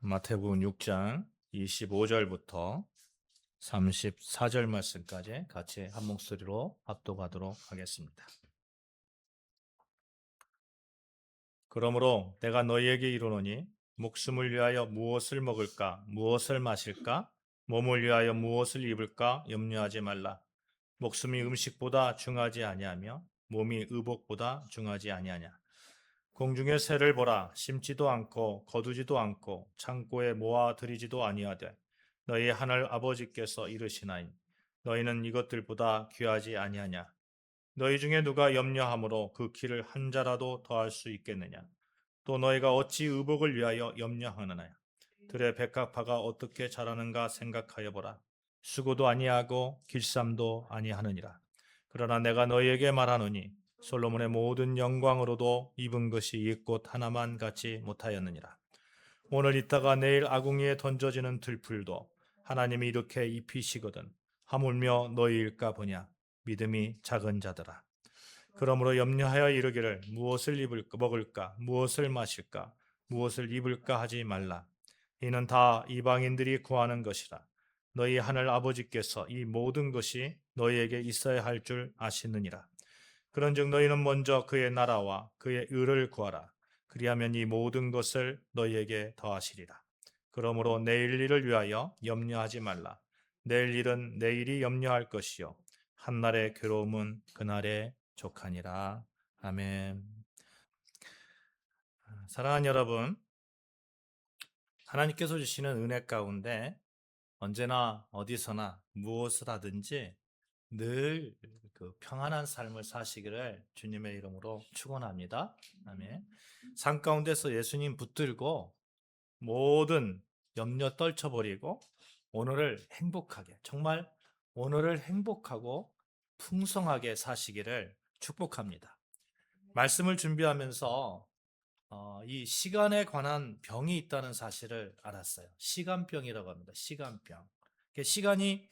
마태복음 6장 25절부터 34절 말씀까지 같이 한 목소리로 합독하도록 하겠습니다. 그러므로 내가 너희에게 이르노니 목숨을 위하여 무엇을 먹을까 무엇을 마실까 몸을 위하여 무엇을 입을까 염려하지 말라. 목숨이 음식보다 중하지 아니하며 몸이 의복보다 중하지 아니하냐. 공중의 새를 보라. 심지도 않고 거두지도 않고 창고에 모아 들이지도 아니하되 너희 하늘 아버지께서 이르시나니 너희는 이것들보다 귀하지 아니하냐. 너희 중에 누가 염려함으로 그 키를 한 자라도 더할 수 있겠느냐. 또 너희가 어찌 의복을 위하여 염려하느냐. 들의 백합화가 어떻게 자라는가 생각하여 보라. 수고도 아니하고 길쌈도 아니하느니라. 그러나 내가 너희에게 말하노니 솔로몬의 모든 영광으로도 입은 것이 이 꽃 하나만 갖지 못하였느니라. 오늘 있다가 내일 아궁이에 던져지는 들풀도 하나님이 이렇게 입히시거든 하물며 너희일까 보냐. 믿음이 작은 자들아. 그러므로 염려하여 이르기를 무엇을 입을까 먹을까 무엇을 마실까 무엇을 입을까 하지 말라. 이는 다 이방인들이 구하는 것이라. 너희 하늘 아버지께서 이 모든 것이 너희에게 있어야 할 줄 아시느니라. 그런즉 너희는 먼저 그의 나라와 그의 의를 구하라. 그리하면 이 모든 것을 너희에게 더하시리라. 그러므로 내일 일을 위하여 염려하지 말라. 내일 일은 내일이 염려할 것이요 한날의 괴로움은 그날의 족하니라. 아멘. 사랑하는 여러분, 하나님께서 주시는 은혜 가운데 언제나 어디서나 무엇을 하든지 늘 그 평안한 삶을 사시기를 주님의 이름으로 축원합니다. 아멘. 삶 가운데서 예수님 붙들고 모든 염려 떨쳐버리고 오늘을 행복하게, 정말 오늘을 행복하고 풍성하게 사시기를 축복합니다. 말씀을 준비하면서 이 시간에 관한 병이 있다는 사실을 알았어요. 시간병이라고 합니다. 시간병. 시간이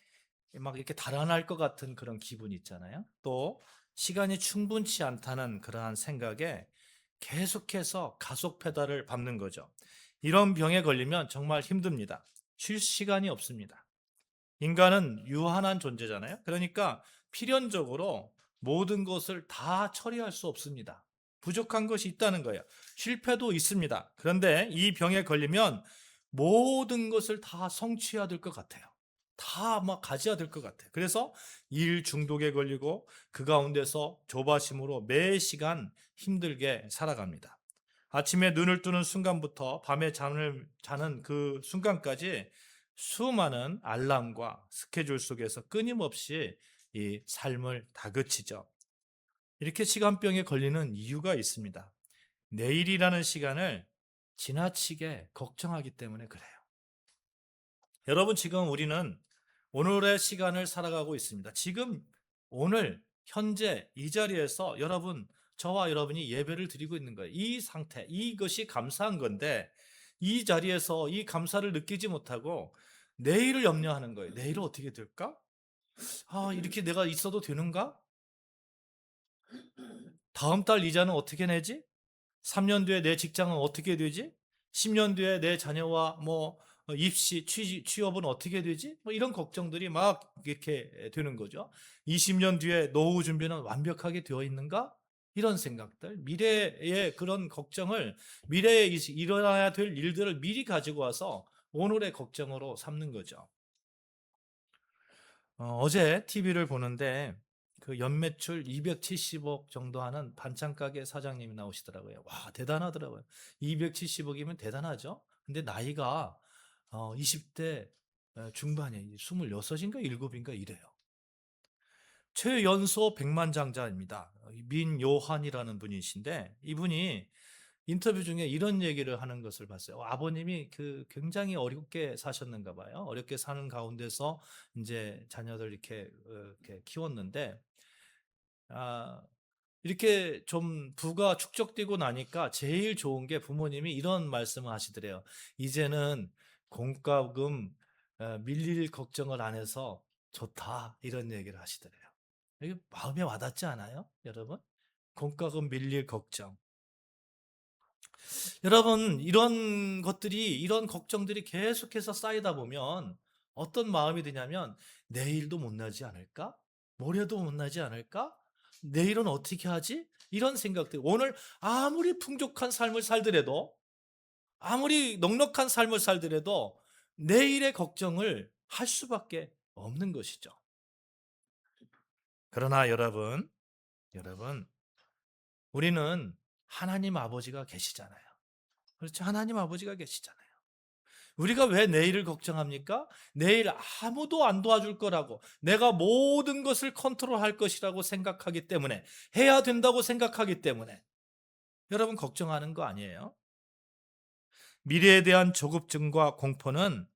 막 이렇게 달아날 것 같은 그런 기분이 있잖아요. 또 시간이 충분치 않다는 그러한 생각에 계속해서 가속 페달을 밟는 거죠. 이런 병에 걸리면 정말 힘듭니다. 쉴 시간이 없습니다. 인간은 유한한 존재잖아요. 그러니까 필연적으로 모든 것을 다 처리할 수 없습니다. 부족한 것이 있다는 거예요. 실패도 있습니다. 그런데 이 병에 걸리면 모든 것을 다 성취해야 될 것 같아요. 다 막 가져야 될 것 같아요. 그래서 일 중독에 걸리고 그 가운데서 조바심으로 매 시간 힘들게 살아갑니다. 아침에 눈을 뜨는 순간부터 밤에 잠을 자는 그 순간까지 수많은 알람과 스케줄 속에서 끊임없이 이 삶을 다그치죠. 이렇게 시간병에 걸리는 이유가 있습니다. 내일이라는 시간을 지나치게 걱정하기 때문에 그래요. 여러분, 지금 우리는 오늘의 시간을 살아가고 있습니다. 지금 오늘 현재 이 자리에서 저와 여러분이 예배를 드리고 있는 거예요. 이 상태, 이것이 감사한 건데 이 자리에서 이 감사를 느끼지 못하고 내일을 염려하는 거예요. 내일은 어떻게 될까? 이렇게 내가 있어도 되는가? 다음 달 이자는 어떻게 내지? 3년 뒤에 내 직장은 어떻게 되지? 10년 뒤에 내 자녀와 입시, 취업은 어떻게 되지? 이런 걱정들이 막 이렇게 되는 거죠. 20년 뒤에 노후 준비는 완벽하게 되어 있는가? 이런 생각들, 미래의 그런 걱정을, 미래에 일어나야 될 일들을 미리 가지고 와서 오늘의 걱정으로 삼는 거죠. 어제 TV를 보는데 그 연매출 270억 정도 하는 반찬 가게 사장님이 나오시더라고요. 와, 대단하더라고요. 270억이면 대단하죠. 근데 나이가 20대 중반이에요. 26인가 7인가 이래요. 최연소 백만장자입니다. 민요한이라는 분이신데 이분이 인터뷰 중에 이런 얘기를 하는 것을 봤어요. 아버님이 굉장히 어렵게 사셨는가 봐요. 어렵게 사는 가운데서 이제 자녀들 이렇게 키웠는데, 아, 이렇게 좀 부가 축적되고 나니까 제일 좋은 게 부모님이 이런 말씀을 하시더래요. 이제는 공과금 밀릴 걱정을 안 해서 좋다. 이런 얘기를 하시더래요. 이게 마음에 와닿지 않아요, 여러분? 공과금 밀릴 걱정. 여러분, 이런 것들이, 이런 걱정들이 계속해서 쌓이다 보면 어떤 마음이 드냐면, 내일도 못 나지 않을까? 모레도 못 나지 않을까? 내일은 어떻게 하지? 이런 생각들. 오늘 아무리 풍족한 삶을 살더라도, 아무리 넉넉한 삶을 살더라도 내일의 걱정을 할 수밖에 없는 것이죠. 그러나 여러분, 우리는 하나님 아버지가 계시잖아요. 그렇죠? 하나님 아버지가 계시잖아요. 우리가 왜 내일을 걱정합니까? 내일 아무도 안 도와줄 거라고, 내가 모든 것을 컨트롤할 것이라고 생각하기 때문에, 해야 된다고 생각하기 때문에 여러분 걱정하는 거 아니에요? 미래에 대한 조급증과 공포는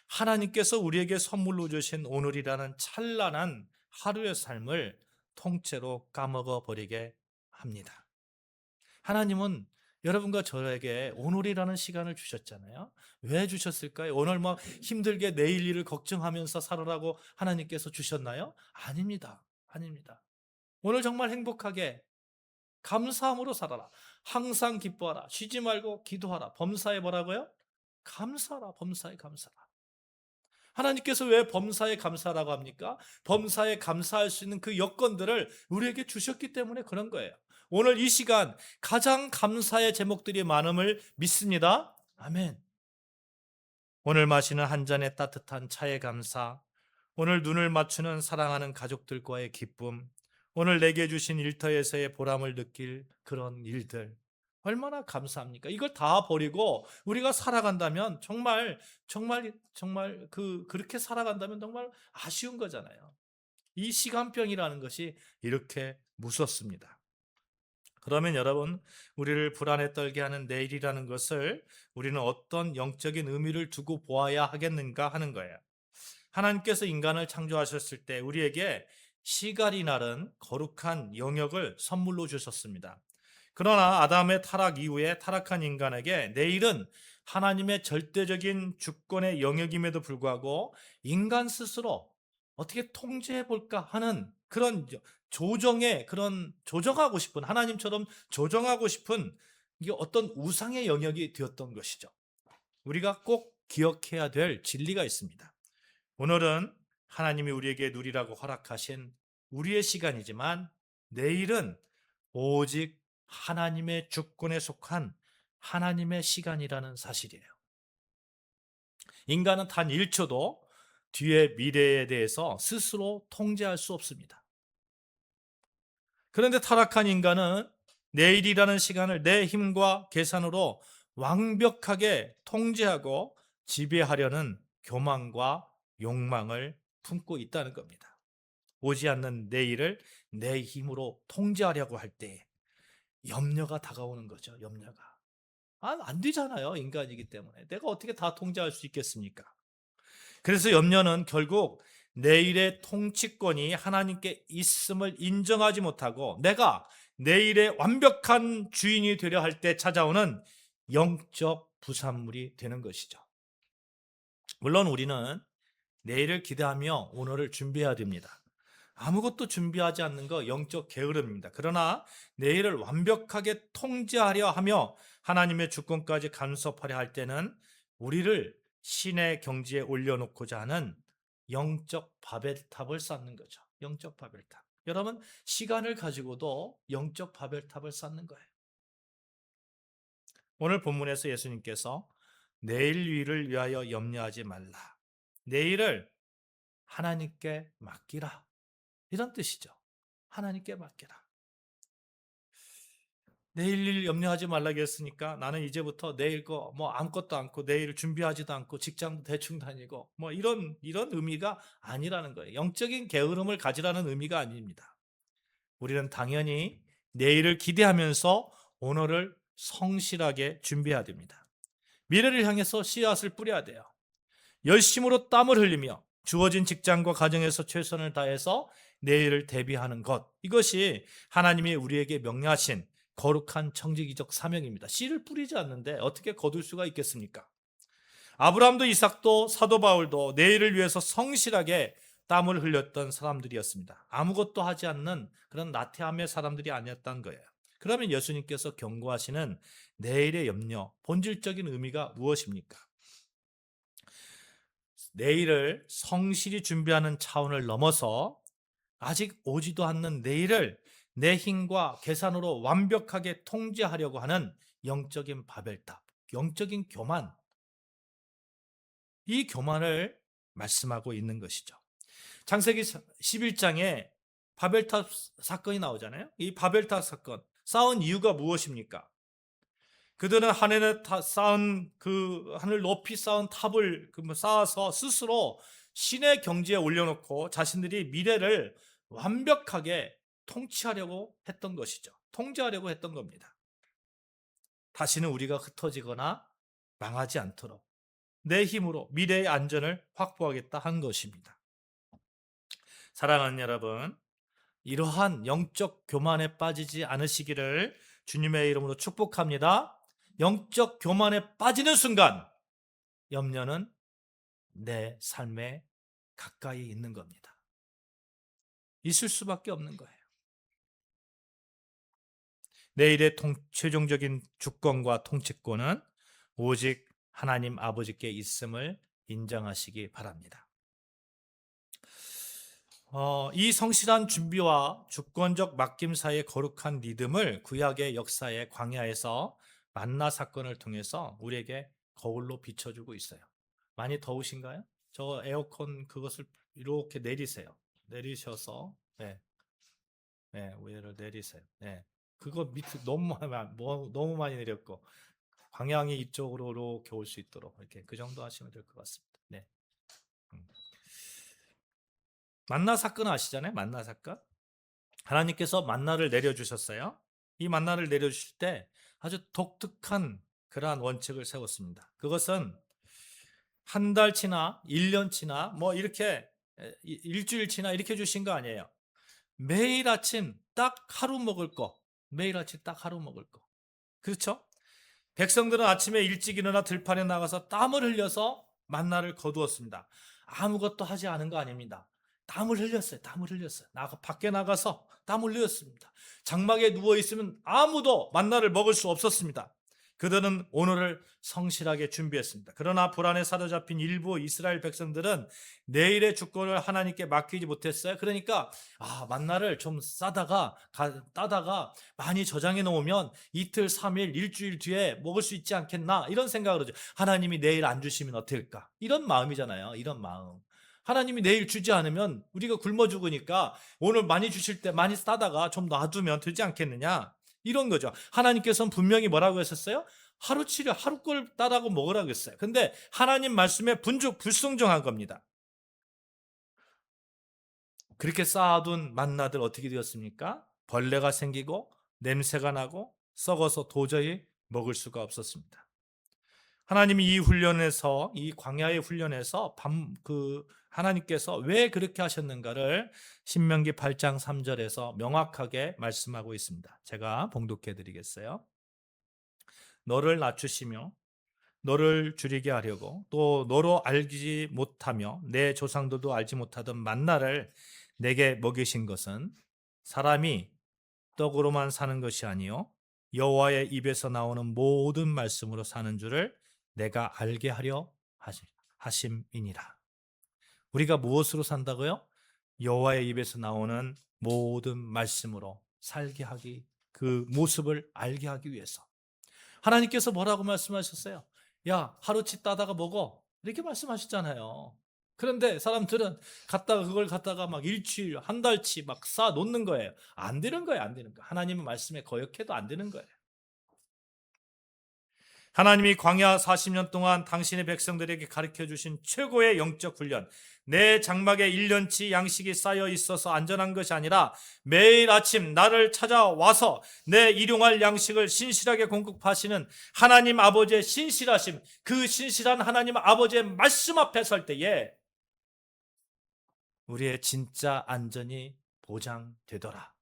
하나님께서 우리에게 선물로 주신 오늘이라는 찬란한 하루의 삶을 통째로 까먹어 버리게 합니다. 하나님은 여러분과 저에게 오늘이라는 시간을 주셨잖아요. 왜 주셨을까요? 오늘 막 힘들게 내일 일을 걱정하면서 살아라고 하나님께서 주셨나요? 아닙니다. 아닙니다. 오늘 정말 행복하게 감사함으로 살아라. 항상 기뻐하라. 쉬지 말고 기도하라. 범사에 뭐라고요? 감사하라. 범사에 감사하라. 하나님께서 왜 범사에 감사라고 합니까? 범사에 감사할 수 있는 그 여건들을 우리에게 주셨기 때문에 그런 거예요. 오늘 이 시간 가장 감사의 제목들이 많음을 믿습니다. 아멘. 오늘 마시는 한 잔의 따뜻한 차의 감사, 오늘 눈을 맞추는 사랑하는 가족들과의 기쁨, 오늘 내게 주신 일터에서의 보람을 느낄 그런 일들, 얼마나 감사합니까? 이걸 다 버리고 우리가 살아간다면 정말 그렇게 살아간다면 정말 아쉬운 거잖아요. 이 시간병이라는 것이 이렇게 무섭습니다. 그러면 여러분, 우리를 불안에 떨게 하는 내일이라는 것을 우리는 어떤 영적인 의미를 두고 보아야 하겠는가 하는 거예요. 하나님께서 인간을 창조하셨을 때 우리에게 시간이 나른 거룩한 영역을 선물로 주셨습니다. 그러나 아담의 타락 이후에 타락한 인간에게 내일은 하나님의 절대적인 주권의 영역임에도 불구하고 인간 스스로 어떻게 통제해 볼까 하는 그런 조정하고 싶은, 하나님처럼 조정하고 싶은 이게 어떤 우상의 영역이 되었던 것이죠. 우리가 꼭 기억해야 될 진리가 있습니다. 오늘은 하나님이 우리에게 누리라고 허락하신 우리의 시간이지만 내일은 오직 하나님의 주권에 속한 하나님의 시간이라는 사실이에요. 인간은 단 1초도 뒤의 미래에 대해서 스스로 통제할 수 없습니다. 그런데 타락한 인간은 내일이라는 시간을 내 힘과 계산으로 완벽하게 통제하고 지배하려는 교만과 욕망을 품고 있다는 겁니다. 오지 않는 내일을 내 힘으로 통제하려고 할 때 염려가 다가오는 거죠. 염려가. 안 되잖아요. 인간이기 때문에. 내가 어떻게 다 통제할 수 있겠습니까? 그래서 염려는 결국 내일의 통치권이 하나님께 있음을 인정하지 못하고 내가 내일의 완벽한 주인이 되려 할 때 찾아오는 영적 부산물이 되는 것이죠. 물론 우리는 내일을 기대하며 오늘을 준비해야 됩니다. 아무것도 준비하지 않는 거 영적 게으름입니다. 그러나 내일을 완벽하게 통제하려 하며 하나님의 주권까지 간섭하려 할 때는 우리를 신의 경지에 올려놓고자 하는 영적 바벨탑을 쌓는 거죠. 영적 바벨탑. 여러분, 시간을 가지고도 영적 바벨탑을 쌓는 거예요. 오늘 본문에서 예수님께서 내일 일을 위하여 염려하지 말라. 내일을 하나님께 맡기라. 이런 뜻이죠. 하나님께 맡기라. 내일 일 염려하지 말라고 했으니까 나는 이제부터 내일 거 뭐 아무것도 않고 내일 준비하지도 않고 직장도 대충 다니고 뭐 이런 의미가 아니라는 거예요. 영적인 게으름을 가지라는 의미가 아닙니다. 우리는 당연히 내일을 기대하면서 오늘을 성실하게 준비해야 됩니다. 미래를 향해서 씨앗을 뿌려야 돼요. 열심으로 땀을 흘리며 주어진 직장과 가정에서 최선을 다해서 내일을 대비하는 것, 이것이 하나님이 우리에게 명령하신 거룩한 청지기적 사명입니다. 씨를 뿌리지 않는데 어떻게 거둘 수가 있겠습니까? 아브라함도 이삭도 사도 바울도 내일을 위해서 성실하게 땀을 흘렸던 사람들이었습니다. 아무것도 하지 않는 그런 나태함의 사람들이 아니었던 거예요. 그러면 예수님께서 경고하시는 내일의 염려, 본질적인 의미가 무엇입니까? 내일을 성실히 준비하는 차원을 넘어서 아직 오지도 않는 내일을 내 힘과 계산으로 완벽하게 통제하려고 하는 영적인 바벨탑, 영적인 교만, 이 교만을 말씀하고 있는 것이죠. 창세기 11장에 바벨탑 사건이 나오잖아요. 이 바벨탑 사건, 쌓은 이유가 무엇입니까? 그들은 하늘 높이 쌓은 탑을 쌓아서 스스로 신의 경지에 올려놓고 자신들이 미래를 완벽하게 통치하려고 했던 것이죠. 통제하려고 했던 겁니다. 다시는 우리가 흩어지거나 망하지 않도록 내 힘으로 미래의 안전을 확보하겠다 한 것입니다. 사랑하는 여러분, 이러한 영적 교만에 빠지지 않으시기를 주님의 이름으로 축복합니다. 영적 교만에 빠지는 순간 염려는 내 삶에 가까이 있는 겁니다. 있을 수밖에 없는 거예요. 내일의 최종적인 주권과 통치권은 오직 하나님 아버지께 있음을 인정하시기 바랍니다. 이 성실한 준비와 주권적 맡김 사이의 거룩한 리듬을 구약의 역사의 광야에서 만나 사건을 통해서 우리에게 거울로 비춰주고 있어요. 많이 더우신가요? 저 에어컨 그것을 이렇게 내리세요. 내리셔서 위에를 내리세요. 그거 밑에 너무 많이 내렸고 방향이 이쪽으로 이렇게 올 수 있도록 이렇게 그 정도 하시면 될 것 같습니다. 네. 만나 사건 아시잖아요? 만나 사건. 하나님께서 만나를 내려주셨어요. 이 만나를 내려주실 때 아주 독특한 그러한 원칙을 세웠습니다. 그것은 한 달치나 1년치나 뭐 이렇게 일주일치나 이렇게 주신 거 아니에요. 매일 아침 딱 하루 먹을 거. 매일 아침 딱 하루 먹을 거. 그렇죠? 백성들은 아침에 일찍 일어나 들판에 나가서 땀을 흘려서 만나를 거두었습니다. 아무것도 하지 않은 거 아닙니다. 땀을 흘렸어요. 땀을 흘렸어요. 밖에 나가서 땀을 흘렸습니다. 장막에 누워 있으면 아무도 만나를 먹을 수 없었습니다. 그들은 오늘을 성실하게 준비했습니다. 그러나 불안에 사로잡힌 일부 이스라엘 백성들은 내일의 주권을 하나님께 맡기지 못했어요. 그러니까 만나를 좀 따다가 많이 저장해 놓으면 이틀, 3일, 일주일 뒤에 먹을 수 있지 않겠나 이런 생각을 하죠. 하나님이 내일 안 주시면 어떨까? 이런 마음이잖아요. 이런 마음. 하나님이 내일 주지 않으면 우리가 굶어 죽으니까 오늘 많이 주실 때 많이 따다가 좀 놔두면 되지 않겠느냐? 이런 거죠. 하나님께서는 분명히 뭐라고 했었어요? 하루치를 하루 걸 따라고 먹으라고 했어요. 근데 하나님 말씀에 불순종한 겁니다. 그렇게 쌓아둔 만나들 어떻게 되었습니까? 벌레가 생기고 냄새가 나고 썩어서 도저히 먹을 수가 없었습니다. 하나님이 이 광야의 훈련에서 하나님께서 왜 그렇게 하셨는가를 신명기 8장 3절에서 명확하게 말씀하고 있습니다. 제가 봉독해 드리겠어요. 너를 낮추시며 너를 줄이게 하려고 또 너로 알지 못하며 내 조상들도 알지 못하던 만나를 내게 먹이신 것은 사람이 떡으로만 사는 것이 아니요 여호와의 입에서 나오는 모든 말씀으로 사는 줄을 내가 알게 하려 하심이니라. 우리가 무엇으로 산다고요? 여호와의 입에서 나오는 모든 말씀으로 살게 하기, 그 모습을 알게 하기 위해서. 하나님께서 뭐라고 말씀하셨어요? 야, 하루치 따다가 먹어. 이렇게 말씀하셨잖아요. 그런데 사람들은 그걸 갖다가 막 일주일, 한 달치 막 쌓아 놓는 거예요. 안 되는 거예요, 안 되는 거예요. 하나님의 말씀에 거역해도 안 되는 거예요. 하나님이 광야 40년 동안 당신의 백성들에게 가르쳐 주신 최고의 영적 훈련, 내 장막에 1년치 양식이 쌓여 있어서 안전한 것이 아니라 매일 아침 나를 찾아와서 내 일용할 양식을 신실하게 공급하시는 하나님 아버지의 신실하심, 그 신실한 하나님 아버지의 말씀 앞에 설 때에 우리의 진짜 안전이 보장되더라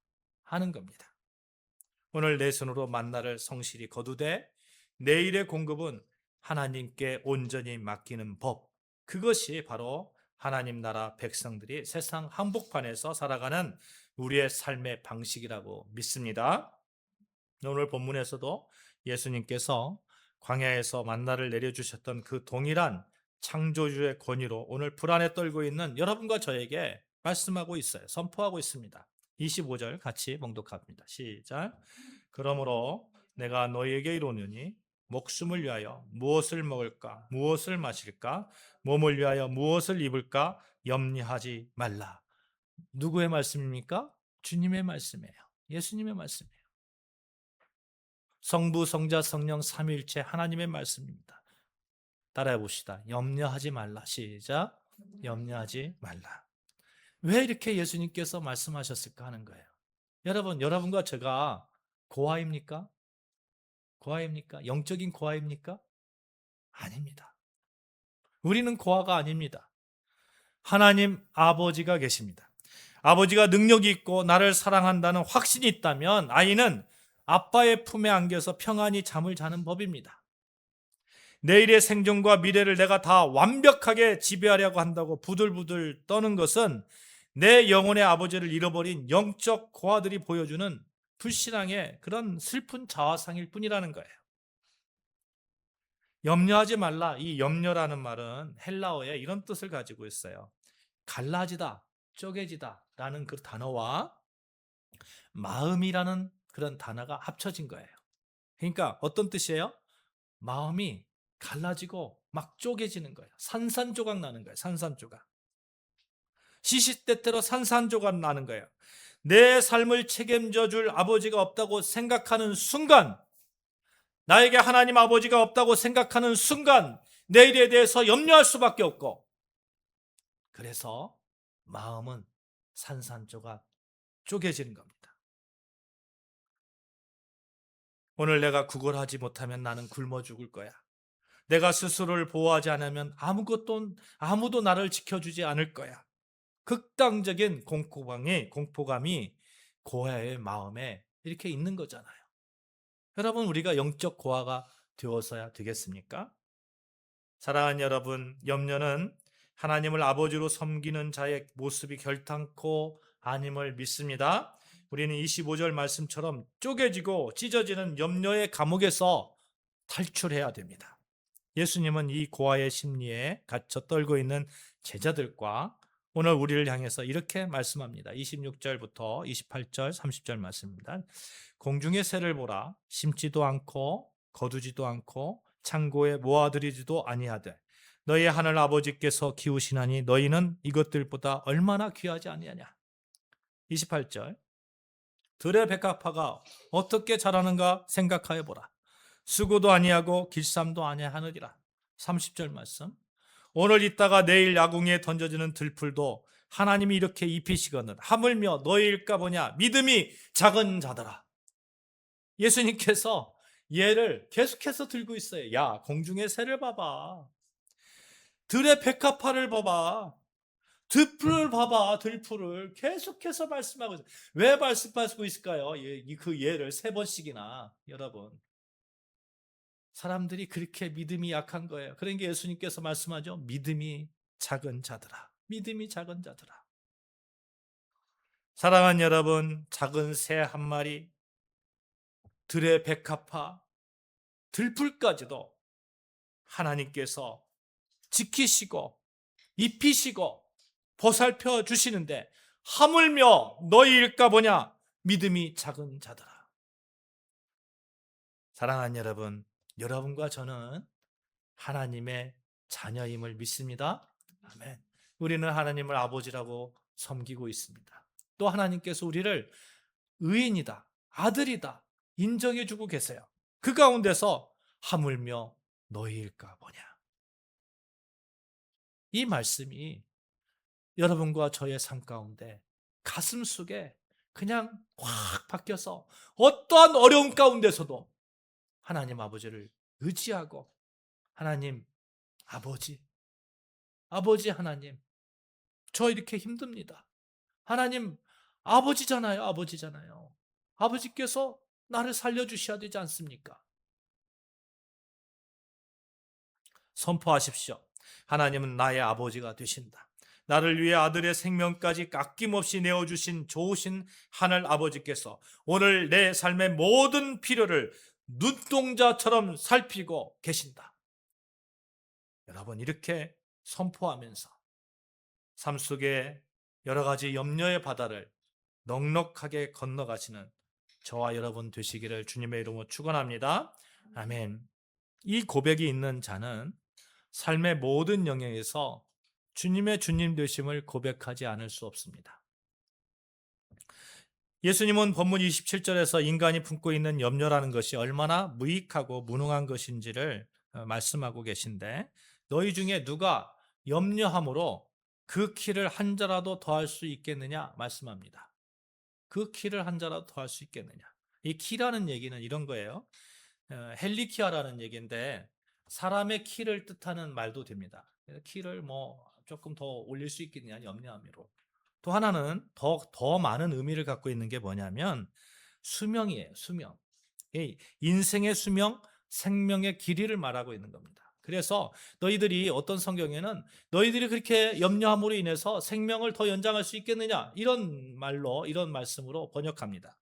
하는 겁니다. 오늘 내 손으로 만나를 성실히 거두되 내일의 공급은 하나님께 온전히 맡기는 법, 그것이 바로 하나님 나라 백성들이 세상 한복판에서 살아가는 우리의 삶의 방식이라고 믿습니다. 오늘 본문에서도 예수님께서 광야에서 만나를 내려주셨던 그 동일한 창조주의 권위로 오늘 불안에 떨고 있는 여러분과 저에게 말씀하고 있어요. 선포하고 있습니다. 25절 같이 봉독합니다. 시작. 그러므로 내가 너희에게 이르노니 목숨을 위하여 무엇을 먹을까 무엇을 마실까 몸을 위하여 무엇을 입을까 염려하지 말라. 누구의 말씀입니까? 주님의 말씀이에요. 예수님의 말씀이에요. 성부, 성자, 성령 삼위일체 하나님의 말씀입니다. 따라해 봅시다. 염려하지 말라. 시작. 염려하지 말라. 왜 이렇게 예수님께서 말씀하셨을까 하는 거예요. 여러분과 제가 고아입니까? 고아입니까? 영적인 고아입니까? 아닙니다. 우리는 고아가 아닙니다. 하나님 아버지가 계십니다. 아버지가 능력이 있고 나를 사랑한다는 확신이 있다면 아이는 아빠의 품에 안겨서 평안히 잠을 자는 법입니다. 내일의 생존과 미래를 내가 다 완벽하게 지배하려고 한다고 부들부들 떠는 것은 내 영혼의 아버지를 잃어버린 영적 고아들이 보여주는 불신앙의 그런 슬픈 자화상일 뿐이라는 거예요. 염려하지 말라. 이 염려라는 말은 헬라어에 이런 뜻을 가지고 있어요. 갈라지다, 쪼개지다 라는 그 단어와 마음이라는 그런 단어가 합쳐진 거예요. 그러니까 어떤 뜻이에요? 마음이 갈라지고 막 쪼개지는 거예요. 산산조각 나는 거예요. 산산조각. 시시때때로 산산조각 나는 거예요. 내 삶을 책임져 줄 아버지가 없다고 생각하는 순간, 나에게 하나님 아버지가 없다고 생각하는 순간 내일에 대해서 염려할 수밖에 없고, 그래서 마음은 산산조각 쪼개지는 겁니다. 오늘 내가 구걸하지 못하면 나는 굶어 죽을 거야. 내가 스스로를 보호하지 않으면 아무도 나를 지켜주지 않을 거야. 극단적인 공포감이 고아의 마음에 이렇게 있는 거잖아요. 여러분, 우리가 영적 고아가 되어서야 되겠습니까? 사랑하는 여러분, 염려는 하나님을 아버지로 섬기는 자의 모습이 결탄코 아님을 믿습니다. 우리는 25절 말씀처럼 쪼개지고 찢어지는 염려의 감옥에서 탈출해야 됩니다. 예수님은 이 고아의 심리에 갇혀 떨고 있는 제자들과 오늘 우리를 향해서 이렇게 말씀합니다. 26절부터 28절, 30절 말씀입니다. 공중의 새를 보라. 심지도 않고 거두지도 않고 창고에 모아들이지도 아니하되 너희 하늘 아버지께서 키우시나니 너희는 이것들보다 얼마나 귀하지 아니하냐. 28절. 들의 백합화가 어떻게 자라는가 생각하여 보라. 수고도 아니하고 길쌈도 아니하느니라. 30절 말씀. 오늘 있다가 내일 야궁에 던져지는 들풀도 하나님이 이렇게 입히시거늘 하물며 너희일까 보냐. 믿음이 작은 자들아. 예수님께서 얘를 계속해서 들고 있어요. 야, 공중의 새를 봐봐. 들의 백합화를 봐봐. 들풀을 봐봐. 들풀을 계속해서 말씀하고 있어요. 왜 말씀하고 있을까요? 그 예를 3번씩이나. 여러분, 사람들이 그렇게 믿음이 약한 거예요. 그러니까 예수님께서 말씀하죠. 믿음이 작은 자들아. 믿음이 작은 자들아. 사랑하는 여러분, 작은 새 한 마리, 들의 백합화, 들풀까지도 하나님께서 지키시고 입히시고 보살펴 주시는데 하물며 너희일까 보냐. 믿음이 작은 자들아. 사랑하는 여러분, 여러분과 저는 하나님의 자녀임을 믿습니다. 아멘. 우리는 하나님을 아버지라고 섬기고 있습니다. 또 하나님께서 우리를 의인이다, 아들이다 인정해 주고 계세요. 그 가운데서 하물며 너희일까 보냐. 이 말씀이 여러분과 저의 삶 가운데 가슴 속에 그냥 확 박혀서 어떠한 어려움 가운데서도 하나님 아버지를 의지하고 하나님 아버지 하나님, 저 이렇게 힘듭니다. 하나님 아버지잖아요. 아버지께서 나를 살려주셔야 되지 않습니까? 선포하십시오. 하나님은 나의 아버지가 되신다. 나를 위해 아들의 생명까지 아낌없이 내어주신 좋으신 하늘 아버지께서 오늘 내 삶의 모든 필요를 눈동자처럼 살피고 계신다. 여러분, 이렇게 선포하면서 삶 속에 여러 가지 염려의 바다를 넉넉하게 건너가시는 저와 여러분 되시기를 주님의 이름으로 축원합니다. 아멘. 이 고백이 있는 자는 삶의 모든 영역에서 주님의 주님 되심을 고백하지 않을 수 없습니다. 예수님은 본문 27절에서 인간이 품고 있는 염려라는 것이 얼마나 무익하고 무능한 것인지를 말씀하고 계신데, 너희 중에 누가 염려함으로 그 키를 한 자라도 더할 수 있겠느냐 말씀합니다. 그 키를 한 자라도 더할 수 있겠느냐. 이 키라는 얘기는 이런 거예요. 헬리키아라는 얘기인데 사람의 키를 뜻하는 말도 됩니다. 키를 뭐 조금 더 올릴 수 있겠느냐, 염려함으로. 또 하나는 더 많은 의미를 갖고 있는 게 뭐냐면 수명이에요. 수명. 인생의 수명, 생명의 길이를 말하고 있는 겁니다. 그래서 너희들이 어떤 성경에는 너희들이 그렇게 염려함으로 인해서 생명을 더 연장할 수 있겠느냐, 이런 말로, 이런 말씀으로 번역합니다.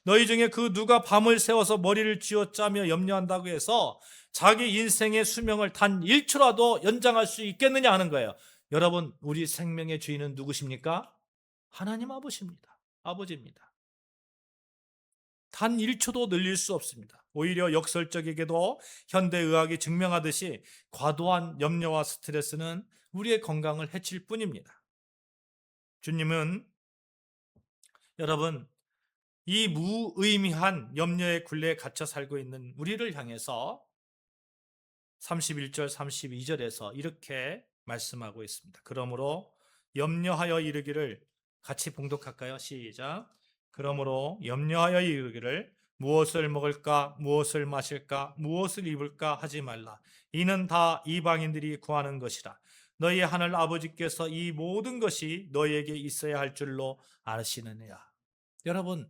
너희 중에 그 누가 밤을 새워서 머리를 쥐어짜며 염려한다고 해서 자기 인생의 수명을 단 1초라도 연장할 수 있겠느냐 하는 거예요. 여러분, 우리 생명의 주인은 누구십니까? 하나님 아버지입니다. 아버지입니다. 단 1초도 늘릴 수 없습니다. 오히려 역설적이게도 현대의학이 증명하듯이 과도한 염려와 스트레스는 우리의 건강을 해칠 뿐입니다. 주님은 여러분, 이 무의미한 염려의 굴레에 갇혀 살고 있는 우리를 향해서 31절, 32절에서 이렇게 말씀하고 있습니다. 그러므로 염려하여 이르기를, 같이 봉독할까요? 시작. 그러므로 염려하여 이르기를 무엇을 먹을까, 무엇을 마실까, 무엇을 입을까 하지 말라. 이는 다 이방인들이 구하는 것이라. 너희 하늘 아버지께서 이 모든 것이 너희에게 있어야 할 줄로 아시느니라. 여러분,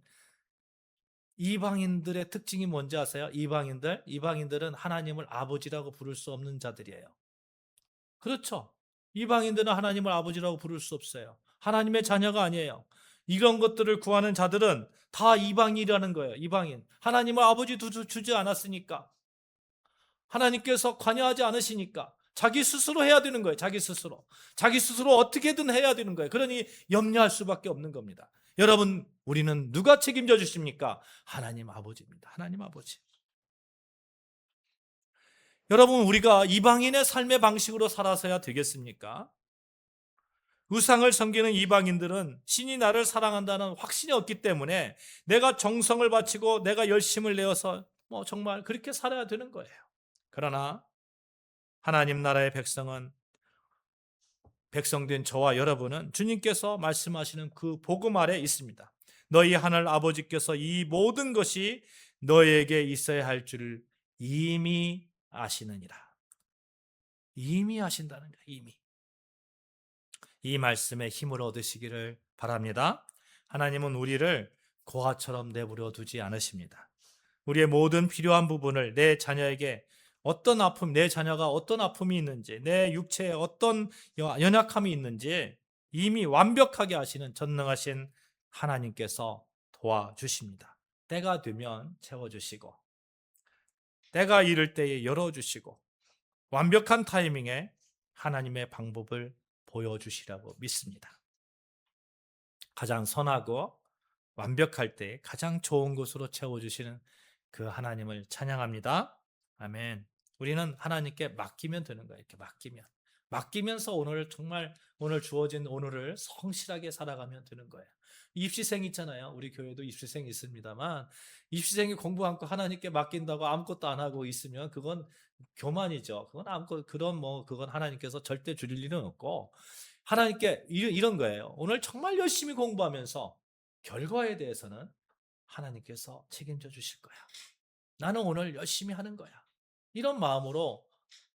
이방인들의 특징이 뭔지 아세요? 이방인들은 하나님을 아버지라고 부를 수 없는 자들이에요. 그렇죠? 이방인들은 하나님을 아버지라고 부를 수 없어요. 하나님의 자녀가 아니에요. 이런 것들을 구하는 자들은 다 이방인이라는 거예요. 이방인. 하나님을 아버지 주지 않았으니까, 하나님께서 관여하지 않으시니까 자기 스스로 해야 되는 거예요. 자기 스스로 어떻게든 해야 되는 거예요. 그러니 염려할 수밖에 없는 겁니다. 여러분, 우리는 누가 책임져 주십니까? 하나님 아버지입니다. 하나님 아버지. 여러분, 우리가 이방인의 삶의 방식으로 살아서야 되겠습니까? 우상을 섬기는 이방인들은 신이 나를 사랑한다는 확신이 없기 때문에 내가 정성을 바치고 내가 열심을 내어서 정말 그렇게 살아야 되는 거예요. 그러나 하나님 나라의 백성된 저와 여러분은 주님께서 말씀하시는 그 복음 아래 있습니다. 너희 하늘 아버지께서 이 모든 것이 너에게 있어야 할 줄을 이미 아시느니라. 이미 아신다는 거예요. 이미. 이 말씀에 힘을 얻으시기를 바랍니다. 하나님은 우리를 고아처럼 내버려 두지 않으십니다. 우리의 모든 필요한 부분을 내 자녀에게, 내 자녀가 어떤 아픔이 있는지, 내 육체에 어떤 연약함이 있는지 이미 완벽하게 아시는 전능하신 하나님께서 도와주십니다. 때가 되면 채워주시고, 때가 이를 때에 열어주시고, 완벽한 타이밍에 하나님의 방법을 보여주시라고 믿습니다. 가장 선하고 완벽할 때 가장 좋은 것으로 채워주시는 그 하나님을 찬양합니다. 아멘. 우리는 하나님께 맡기면 되는 거예요. 이렇게 맡기면서 오늘 주어진 오늘을 성실하게 살아가면 되는 거예요. 입시생 있잖아요. 우리 교회도 입시생 있습니다만, 입시생이 공부 않고 하나님께 맡긴다고 아무것도 안 하고 있으면 그건 교만이죠. 그건 하나님께서 절대 줄일 일은 없고, 하나님께 이런 거예요. 오늘 정말 열심히 공부하면서 결과에 대해서는 하나님께서 책임져 주실 거야. 나는 오늘 열심히 하는 거야. 이런 마음으로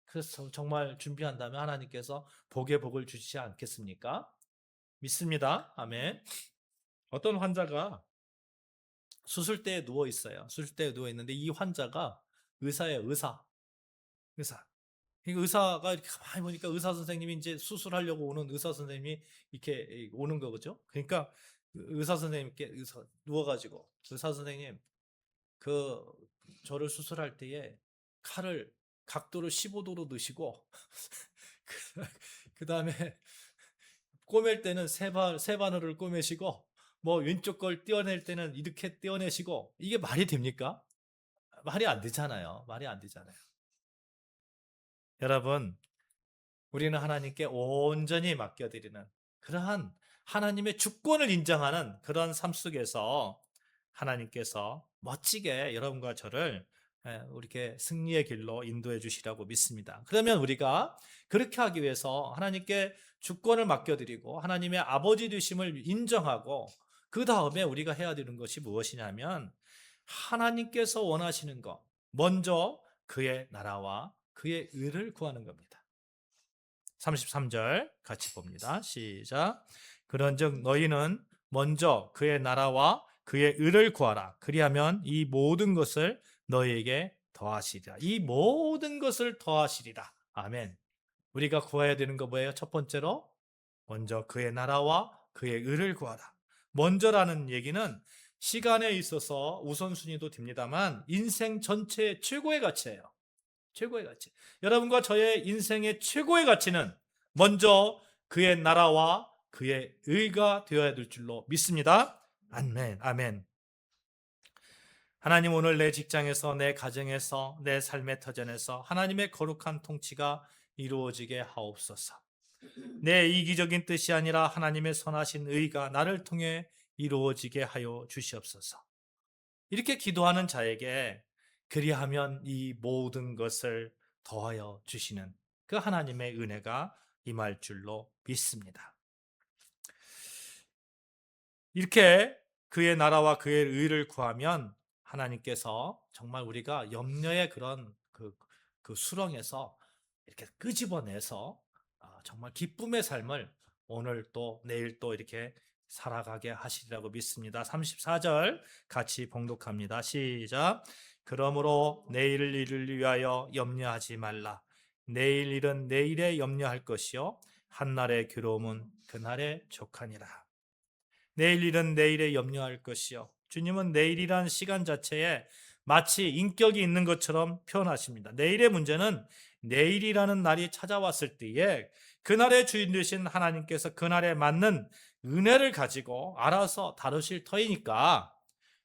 그래서 정말 준비한다면 하나님께서 복의 복을 주시지 않겠습니까? 믿습니다. 아멘. 어떤 환자가 수술대에 누워 있어요. 수술대에 누워 있는데 이 환자가 의사예요. 의사. 그러니까 의사가 이렇게 가만히 보니까 의사 선생님이 이제 수술하려고 오는 의사 선생님이 이렇게 오는 거죠. 그러니까 의사 선생님께 누워가지고 의사 선생님 그 저를 수술할 때에 칼을 각도를 15도로 넣으시고 그 다음에 꼬맬 때는 세 바늘을 꼬매시고 뭐 왼쪽 걸 떼어낼 때는 이렇게 떼어내시고 이게 말이 됩니까? 말이 안 되잖아요. 말이 안 되잖아요. 여러분, 우리는 하나님께 온전히 맡겨드리는 그러한 하나님의 주권을 인정하는 그런 삶 속에서 하나님께서 멋지게 여러분과 저를 이렇게 승리의 길로 인도해 주시라고 믿습니다. 그러면 우리가 그렇게 하기 위해서 하나님께 주권을 맡겨드리고 하나님의 아버지 되심을 인정하고 그 다음에 우리가 해야 되는 것이 무엇이냐면 하나님께서 원하시는 것, 먼저 그의 나라와 그의 의를 구하는 겁니다. 33절 같이 봅니다. 시작. 그런즉 너희는 먼저 그의 나라와 그의 의를 구하라. 그리하면 이 모든 것을 너희에게 더하시리라. 이 모든 것을 더하시리라. 아멘. 우리가 구해야 되는 거 뭐예요? 첫 번째로 먼저 그의 나라와 그의 의를 구하라. 먼저라는 얘기는 시간에 있어서 우선순위도 됩니다만 인생 전체의 최고의 가치예요. 최고의 가치. 여러분과 저의 인생의 최고의 가치는 먼저 그의 나라와 그의 의가 되어야 될 줄로 믿습니다. 아멘, 아멘. 하나님 오늘 내 직장에서, 내 가정에서, 내 삶의 터전에서 하나님의 거룩한 통치가 이루어지게 하옵소서. 내 이기적인 뜻이 아니라 하나님의 선하신 의가 나를 통해 이루어지게 하여 주시옵소서. 이렇게 기도하는 자에게 그리하면 이 모든 것을 더하여 주시는 그 하나님의 은혜가 임할 줄로 믿습니다. 이렇게 그의 나라와 그의 의를 구하면 하나님께서 정말 우리가 염려의 그런 그 수렁에서 이렇게 끄집어내서 정말 기쁨의 삶을 오늘 또 내일 또 이렇게 살아가게 하시리라고 믿습니다. 34절 같이 봉독합니다. 시작. 그러므로 내일 일을 위하여 염려하지 말라. 내일 일은 내일에 염려할 것이요 한날의 괴로움은 그날에 족하니라. 내일 일은 내일에 염려할 것이요. 주님은 내일이란 시간 자체에 마치 인격이 있는 것처럼 표현하십니다. 내일의 문제는 내일이라는 날이 찾아왔을 때에 그날의 주인 되신 하나님께서 그날에 맞는 은혜를 가지고 알아서 다루실 터이니까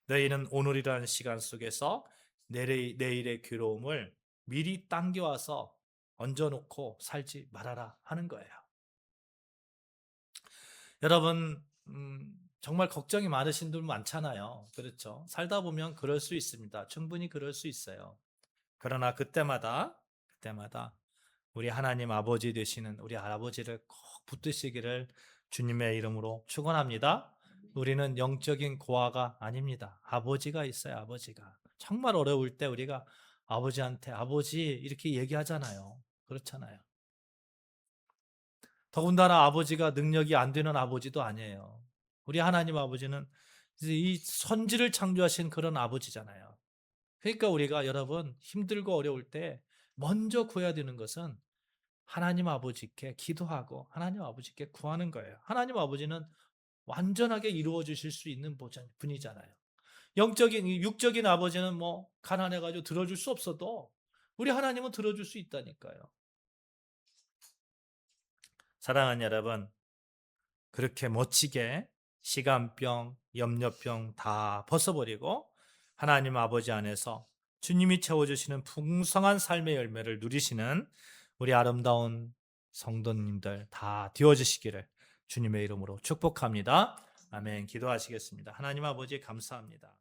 너희는 오늘이라는 시간 속에서 내일의 괴로움을 미리 당겨와서 얹어놓고 살지 말아라 하는 거예요. 여러분 정말 걱정이 많으신 분 많잖아요. 그렇죠? 살다 보면 그럴 수 있습니다. 충분히 그럴 수 있어요. 그러나 그때마다 우리 하나님 아버지 되시는 우리 아버지를 꼭 붙드시기를 주님의 이름으로 축원합니다. 우리는 영적인 고아가 아닙니다. 아버지가 있어요. 아버지가. 정말 어려울 때 우리가 아버지한테 아버지 이렇게 얘기하잖아요. 그렇잖아요. 더군다나 아버지가 능력이 안 되는 아버지도 아니에요. 우리 하나님 아버지는 이 선지를 창조하신 그런 아버지잖아요. 그러니까 우리가 여러분 힘들고 어려울 때 먼저 구해야 되는 것은 하나님 아버지께 기도하고 하나님 아버지께 구하는 거예요. 하나님 아버지는 완전하게 이루어 주실 수 있는 분이잖아요. 영적인 육적인 아버지는 뭐 가난해 가지고 들어줄 수 없어도 우리 하나님은 들어줄 수 있다니까요. 사랑하는 여러분, 그렇게 멋지게 시간병, 염려병 다 벗어버리고 하나님 아버지 안에서 주님이 채워주시는 풍성한 삶의 열매를 누리시는 우리 아름다운 성도님들 다 되어주시기를 주님의 이름으로 축복합니다. 아멘. 기도하시겠습니다. 하나님 아버지 감사합니다.